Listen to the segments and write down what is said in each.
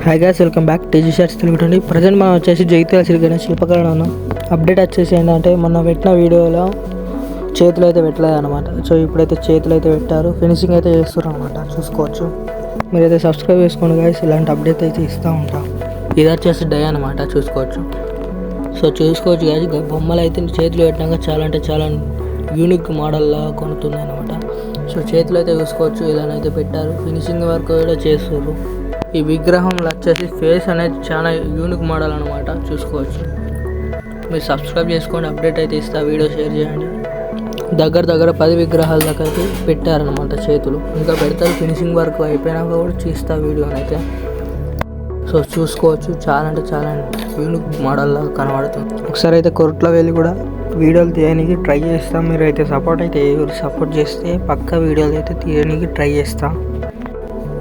High guys, welcome back TG shorts తెలుగుండి. Present మనం వచ్చేసి జగిత్యాల శ్రీ గణేష్ శిల్పకళ ఉన్నాం. అప్డేట్ వచ్చేసి ఏంటంటే మొన్న పెట్టిన వీడియోలో చేతులు అయితే పెట్టలేదు అనమాట. సో ఇప్పుడైతే చేతులు అయితే పెట్టారు, ఫినిషింగ్ అయితే చేస్తారు అనమాట. చూసుకోవచ్చు, మీరైతే సబ్స్క్రైబ్ చేసుకోండి గైస్, ఇలాంటి అప్డేట్ అయితే ఇస్తూ ఉంటాం. ఇది వచ్చేసి డై అనమాట, చూసుకోవచ్చు. సో చూసుకోవచ్చు గైస్, బొమ్మలు అయితే చేతులు పెట్టినాక చాలా అంటే చాలా యూనిక్ మోడల్లా కొనుతుంది అనమాట. సో చేతులు అయితే చూసుకోవచ్చు, ఇలానైతే పెట్టారు, ఫినిషింగ్ వర్క్ కూడా చేస్తారు. ఈ విగ్రహంలో వచ్చేసి ఫేస్ అనేది చాలా యూనిక్ మోడల్ అనమాట. చూసుకోవచ్చు, మీరు సబ్స్క్రైబ్ చేసుకోండి, అప్డేట్ అయితే ఇస్తా, వీడియో షేర్ చేయండి. దగ్గర 10 విగ్రహాల దగ్గర అయితే పెట్టారనమాట చేతులు, ఇంకా పెడతారు. ఫినిషింగ్ వర్క్ అయిపోయినాక కూడా చూస్తా వీడియోనైతే. సో చూసుకోవచ్చు, చాలా అంటే చాలా యూనిక్ మోడల్లా కనబడుతుంది. ఒకసారి అయితే కోర్టులో వెళ్ళి కూడా వీడియోలు తీయడానికి ట్రై చేస్తాం. మీరు అయితే సపోర్ట్ చేస్తే పక్కా వీడియోలు అయితే తీయడానికి ట్రై చేస్తాం.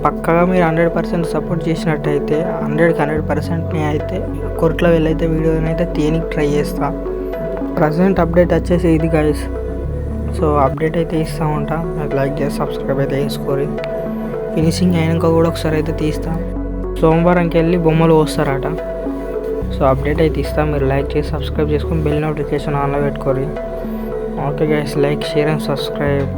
పక్కగా మీరు 100% సపోర్ట్ చేసినట్టయితే 100% అయితే కోర్టులో వెళ్ళైతే వీడియోని అయితే తీయడానికి ట్రై చేస్తా. ప్రజెంట్ అప్డేట్ వచ్చేసి ఇది గైస్. సో అప్డేట్ అయితే ఇస్తూ ఉంటా, నాకు లైక్ చేసి సబ్స్క్రైబ్ అయితే చేసుకోరి. ఫినిషింగ్ అయినాక కూడా ఒకసారి అయితే తీస్తా. సోమవారంకి వెళ్ళి బొమ్మలు వస్తారట. సో అప్డేట్ అయితే ఇస్తా, మీరు లైక్ చేసి సబ్స్క్రైబ్ చేసుకొని బెల్ నోటిఫికేషన్ ఆన్లో పెట్టుకోరి. Okay guys, like, share and subscribe.